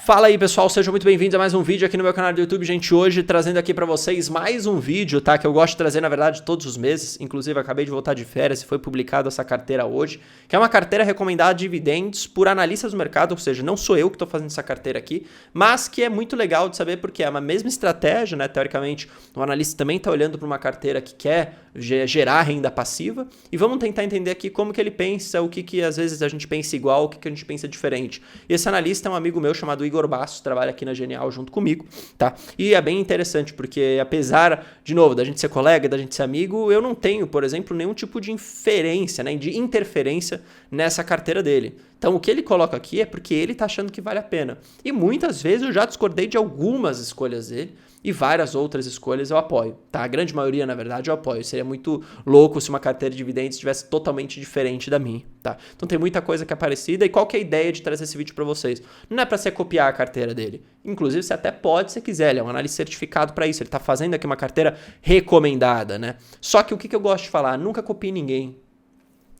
Fala aí pessoal, sejam muito bem-vindos a mais um vídeo aqui no meu canal do YouTube, gente. Hoje trazendo aqui pra vocês mais um vídeo, tá? Que eu gosto de trazer, na verdade, todos os meses. Inclusive, acabei de voltar de férias e foi publicado essa carteira hoje, que é uma carteira recomendada de dividendos por analistas do mercado, ou seja, não sou eu que tô fazendo essa carteira aqui, mas que é muito legal de saber porque é uma mesma estratégia, né? Teoricamente, o analista também tá olhando para uma carteira que quer gerar renda passiva e vamos tentar entender aqui como que ele pensa, o que às vezes a gente pensa igual, o que a gente pensa diferente. E esse analista é um amigo meu chamado Igor Bastos, trabalha aqui na Genial junto comigo, tá? E é bem interessante, porque apesar, de novo, da gente ser colega, da gente ser amigo, eu não tenho, por exemplo, nenhum tipo de inferência, né, de interferência nessa carteira dele. Então, o que ele coloca aqui é porque ele tá achando que vale a pena. E muitas vezes eu já discordei de algumas escolhas dele, e várias outras escolhas eu apoio, tá? A grande maioria, na verdade, eu apoio. Seria muito louco se uma carteira de dividendos estivesse totalmente diferente da minha, tá? Então tem muita coisa que é parecida. E qual que é a ideia de trazer esse vídeo para vocês? Não é para você copiar a carteira dele. Inclusive, você até pode, se quiser. Ele é um analista certificado para isso. Ele tá fazendo aqui uma carteira recomendada, né? Só que o que eu gosto de falar? Nunca copie ninguém.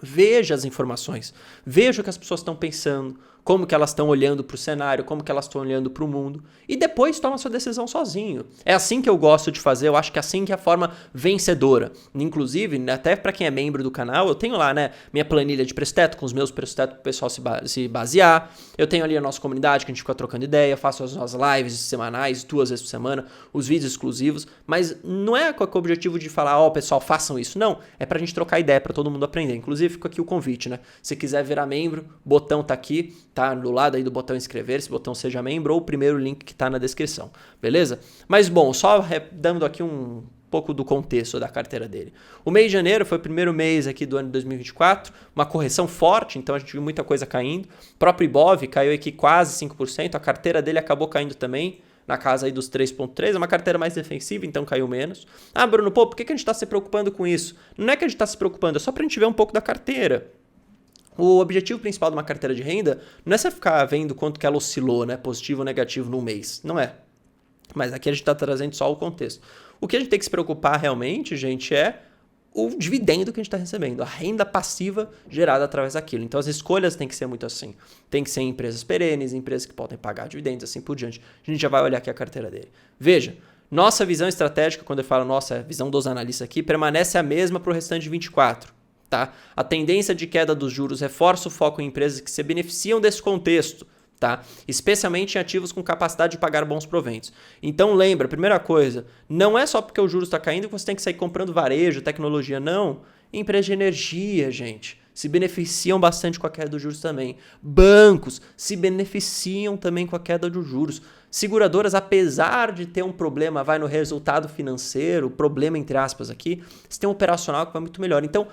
Veja as informações. Veja o que as pessoas estão pensando, como que elas estão olhando para o cenário, como que elas estão olhando para o mundo e depois toma sua decisão sozinho. É assim que eu gosto de fazer, eu acho que é assim que é a forma vencedora. Inclusive, até para quem é membro do canal, eu tenho lá, né, minha planilha de preço-teto, com os meus preços-teto para o pessoal se basear. Eu tenho ali a nossa comunidade que a gente fica trocando ideia, eu faço as nossas lives semanais, 2 vezes por semana, os vídeos exclusivos, mas não é com o objetivo de falar, ó, pessoal, façam isso. Não, é pra gente trocar ideia, para todo mundo aprender. Inclusive, fica aqui o convite, né? Se quiser virar membro, o botão tá aqui, tá do lado aí do botão inscrever-se, botão seja membro ou o primeiro link que tá na descrição, beleza? Mas bom, só dando aqui um pouco do contexto da carteira dele. O mês de janeiro foi o primeiro mês aqui do ano de 2024, uma correção forte, então a gente viu muita coisa caindo. O próprio Ibov caiu aqui quase 5%, a carteira dele acabou caindo também, na casa aí dos 3,3, é uma carteira mais defensiva, então caiu menos. Ah, Bruno, pô, por que a gente está se preocupando com isso? Não é que a gente está se preocupando, é só para a gente ver um pouco da carteira. O objetivo principal de uma carteira de renda não é você ficar vendo quanto que ela oscilou, né, positivo ou negativo num mês, não é. Mas aqui a gente está trazendo só o contexto. O que a gente tem que se preocupar realmente, gente, é o dividendo que a gente está recebendo, a renda passiva gerada através daquilo. Então as escolhas têm que ser muito assim. Tem que ser em empresas perenes, empresas que podem pagar dividendos, assim por diante. A gente já vai olhar aqui a carteira dele. Veja, nossa visão estratégica, quando eu falo nossa visão dos analistas aqui, permanece a mesma para o restante de 24. Tá? A tendência de queda dos juros reforça o foco em empresas que se beneficiam desse contexto, tá? Especialmente em ativos com capacidade de pagar bons proventos. Então lembra, primeira coisa, não é só porque o juros está caindo que você tem que sair comprando varejo, tecnologia, não. Empresas de energia, gente, se beneficiam bastante com a queda dos juros também. Bancos se beneficiam também com a queda dos juros. Seguradoras, apesar de ter um problema, vai no resultado financeiro, problema entre aspas aqui, você tem um operacional que vai muito melhor. Então,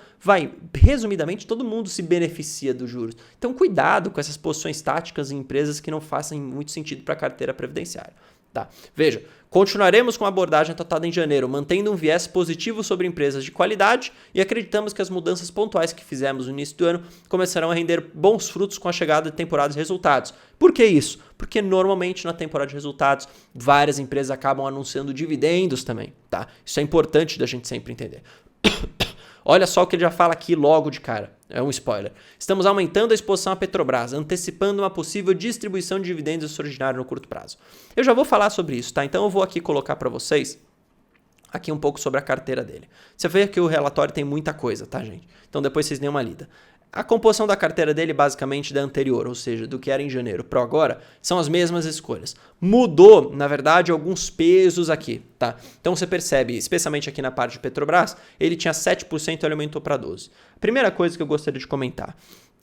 resumidamente, todo mundo se beneficia dos juros. Então, cuidado com essas posições táticas em empresas que não façam muito sentido para a carteira previdenciária. Tá. Veja, continuaremos com a abordagem adotada em janeiro, mantendo um viés positivo sobre empresas de qualidade e acreditamos que as mudanças pontuais que fizemos no início do ano começarão a render bons frutos com a chegada de temporada de resultados. Por que isso? Porque normalmente na temporada de resultados várias empresas acabam anunciando dividendos também. Tá? Isso é importante da gente sempre entender. Olha só o que ele já fala aqui logo de cara. É um spoiler. Estamos aumentando a exposição à Petrobras, antecipando uma possível distribuição de dividendos extraordinários no curto prazo. Eu já vou falar sobre isso, tá? Então eu vou aqui colocar para vocês aqui um pouco sobre a carteira dele. Você vê que o relatório tem muita coisa, tá, gente? Então depois vocês dêem uma lida. A composição da carteira dele basicamente da anterior, ou seja, do que era em janeiro para agora, são as mesmas escolhas. Mudou, na verdade, alguns pesos aqui, tá? Então você percebe, especialmente aqui na parte de Petrobras, ele tinha 7% e ele aumentou para 12%. Primeira coisa que eu gostaria de comentar.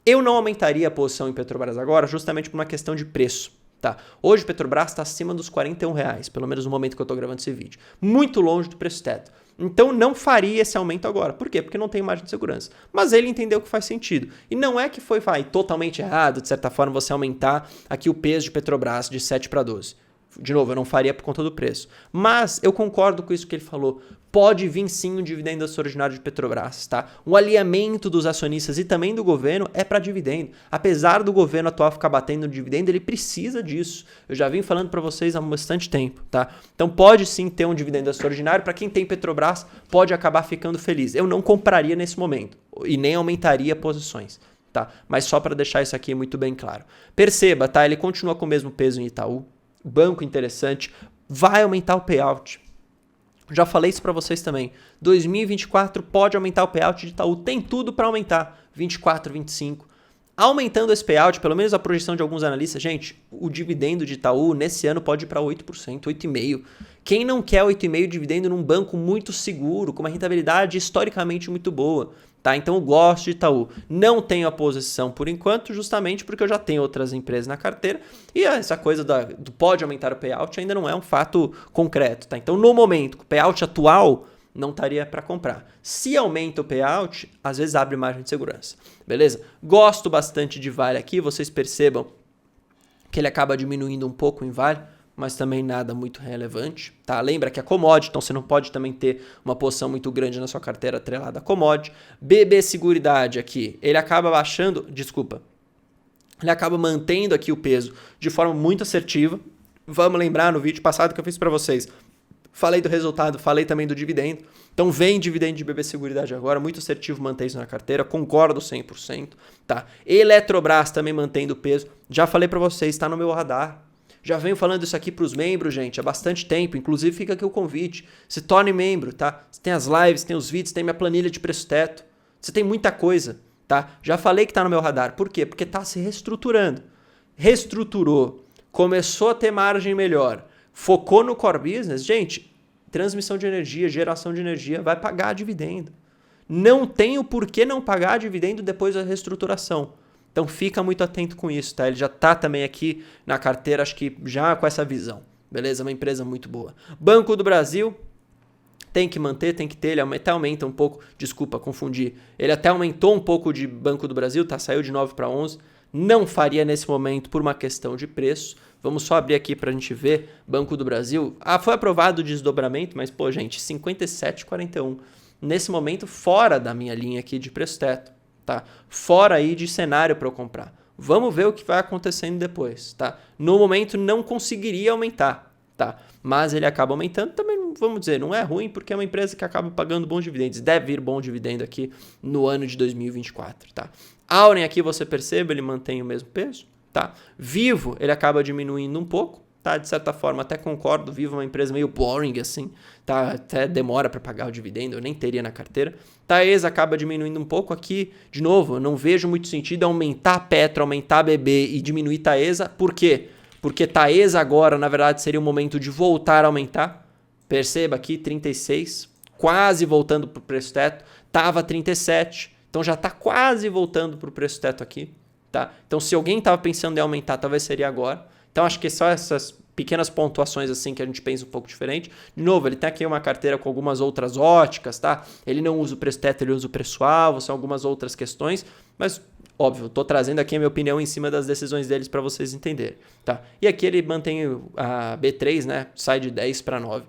Eu não aumentaria a posição em Petrobras agora justamente por uma questão de preço. Tá. Hoje Petrobras está acima dos R$41, pelo menos no momento que eu estou gravando esse vídeo. Muito longe do preço teto. Então não faria esse aumento agora. Por quê? Porque não tem margem de segurança. Mas ele entendeu que faz sentido. E não é que foi totalmente errado, de certa forma, você aumentar aqui o peso de Petrobras de 7 para 12. De novo, eu não faria por conta do preço. Mas eu concordo com isso que ele falou. Pode vir sim um dividendo extraordinário de Petrobras, tá? O alinhamento dos acionistas e também do governo é para dividendo. Apesar do governo atual ficar batendo no dividendo, ele precisa disso. Eu já vim falando para vocês há bastante tempo, tá? Então pode sim ter um dividendo extraordinário. Para quem tem Petrobras, pode acabar ficando feliz. Eu não compraria nesse momento e nem aumentaria posições. tá? Mas só para deixar isso aqui muito bem claro. Perceba, tá? Ele continua com o mesmo peso em Itaú, banco interessante, vai aumentar o payout. Já falei isso para vocês também. 2024 pode aumentar o payout de Itaú, tem tudo para aumentar. 24, 25. Aumentando esse payout, pelo menos a projeção de alguns analistas, gente, o dividendo de Itaú nesse ano pode ir para 8%, 8,5%. Quem não quer 8,5% de dividendo num banco muito seguro, com uma rentabilidade historicamente muito boa? Tá? Então eu gosto de Itaú. Não tenho a posição por enquanto, justamente porque eu já tenho outras empresas na carteira e essa coisa do pode aumentar o payout ainda não é um fato concreto. Tá? Então no momento, o payout atual não estaria para comprar. Se aumenta o payout, às vezes abre margem de segurança. Beleza? Gosto bastante de Vale aqui, vocês percebam que ele acaba diminuindo um pouco em Vale, mas também nada muito relevante, tá? Lembra que é commodity, então você não pode também ter uma posição muito grande na sua carteira atrelada a commodity. BB Seguridade aqui, ele acaba baixando, ele acaba mantendo aqui o peso de forma muito assertiva. Vamos lembrar no vídeo passado que eu fiz para vocês, falei do resultado, falei também do dividendo. Então vem dividendo de BB Seguridade agora, muito assertivo manter isso na carteira, concordo 100%, tá? Eletrobras também mantendo o peso, já falei para vocês, está no meu radar. Já venho falando isso aqui para os membros, gente, há bastante tempo. Inclusive fica aqui o convite. Se torne membro, tá? Você tem as lives, tem os vídeos, tem minha planilha de preço teto. Você tem muita coisa, tá? Já falei que está no meu radar. Por quê? Porque está se reestruturando. Reestruturou, começou a ter margem melhor, focou no core business. Gente, transmissão de energia, geração de energia, vai pagar dividendo. Não tem o porquê não pagar dividendo depois da reestruturação. Então fica muito atento com isso, tá? Ele já tá também aqui na carteira, acho que já com essa visão. Beleza? Uma empresa muito boa. Banco do Brasil, tem que manter, tem que ter. Ele até aumenta um pouco, desculpa, confundi. Ele até aumentou um pouco de Banco do Brasil, tá? Saiu de 9 para 11. Não faria nesse momento por uma questão de preço. Vamos só abrir aqui pra gente ver. Banco do Brasil. Foi aprovado o desdobramento, mas, pô, gente, 57,41. Nesse momento, fora da minha linha aqui de preço teto. Tá? Fora aí de cenário para eu comprar. Vamos ver o que vai acontecendo depois, tá? No momento não conseguiria aumentar, tá? Mas ele acaba aumentando, também vamos dizer, não é ruim porque é uma empresa que acaba pagando bons dividendos. Deve vir bom dividendo aqui no ano de 2024, tá? Auren aqui você percebe, ele mantém o mesmo peso, tá? Vivo, ele acaba diminuindo um pouco, tá? De certa forma, até concordo, Vivo é uma empresa meio boring assim, tá? Até demora para pagar o dividendo, eu nem teria na carteira. Taesa acaba diminuindo um pouco aqui, de novo, eu não vejo muito sentido aumentar a Petro, aumentar a BB e diminuir Taesa. Por quê? Porque Taesa agora, na verdade, seria o momento de voltar a aumentar. Perceba aqui, 36, quase voltando para o preço teto, tava 37, então já está quase voltando para o preço teto aqui, tá? Então se alguém estava pensando em aumentar, talvez seria agora. Então acho que só essas pequenas pontuações assim que a gente pensa um pouco diferente. De novo, ele tem aqui uma carteira com algumas outras óticas, tá? Ele não usa o preço teto, ele usa o preço-alvo, são algumas outras questões, mas óbvio, estou trazendo aqui a minha opinião em cima das decisões deles para vocês entenderem, tá? E aqui ele mantém a B3, né? Sai de 10 para 9.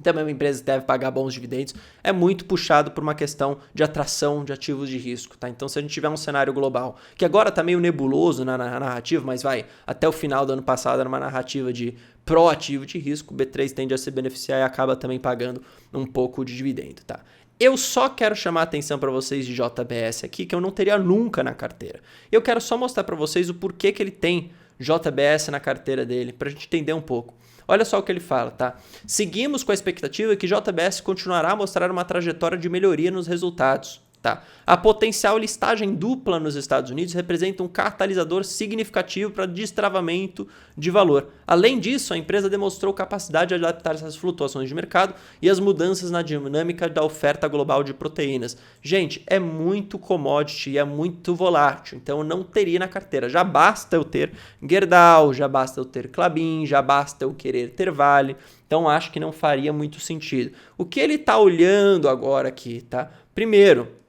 Também é uma empresa que deve pagar bons dividendos, é muito puxado por uma questão de atração de ativos de risco, tá? Então se a gente tiver um cenário global, que agora está meio nebuloso na narrativa, mas vai, até o final do ano passado era uma narrativa de proativo de risco, o B3 tende a se beneficiar e acaba também pagando um pouco de dividendo, tá? Eu só quero chamar a atenção para vocês de JBS aqui, que eu não teria nunca na carteira. Eu quero só mostrar para vocês o porquê que ele tem JBS na carteira dele, para a gente entender um pouco. Olha só o que ele fala, tá? Seguimos com a expectativa que JBS continuará a mostrar uma trajetória de melhoria nos resultados, tá? A potencial listagem dupla nos Estados Unidos representa um catalisador significativo para destravamento de valor. Além disso, a empresa demonstrou capacidade de adaptar essas flutuações de mercado e as mudanças na dinâmica da oferta global de proteínas. Gente, é muito commodity e é muito volátil, então eu não teria na carteira. Já basta eu ter Gerdau, já basta eu ter Klabin, já basta eu querer ter Vale, então acho que não faria muito sentido. O que ele está olhando agora aqui, tá? Primeiro,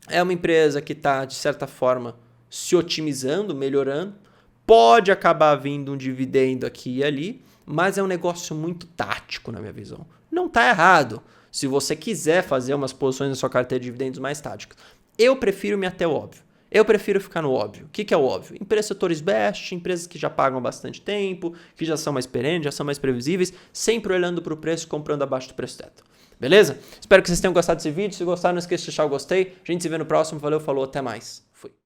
é uma empresa que está, de certa forma, se otimizando, melhorando. Pode acabar vindo um dividendo aqui e ali, mas é um negócio muito tático, na minha visão. Não está errado, se você quiser fazer umas posições na sua carteira de dividendos mais táticas. Eu prefiro me até o óbvio. Eu prefiro ficar no óbvio. O que é o óbvio? Empresas setores best, empresas que já pagam há bastante tempo, que já são mais perenes, já são mais previsíveis, sempre olhando para o preço e comprando abaixo do preço teto. Beleza? Espero que vocês tenham gostado desse vídeo. Se gostaram, não esqueça de deixar o gostei. A gente se vê no próximo. Valeu, falou, até mais.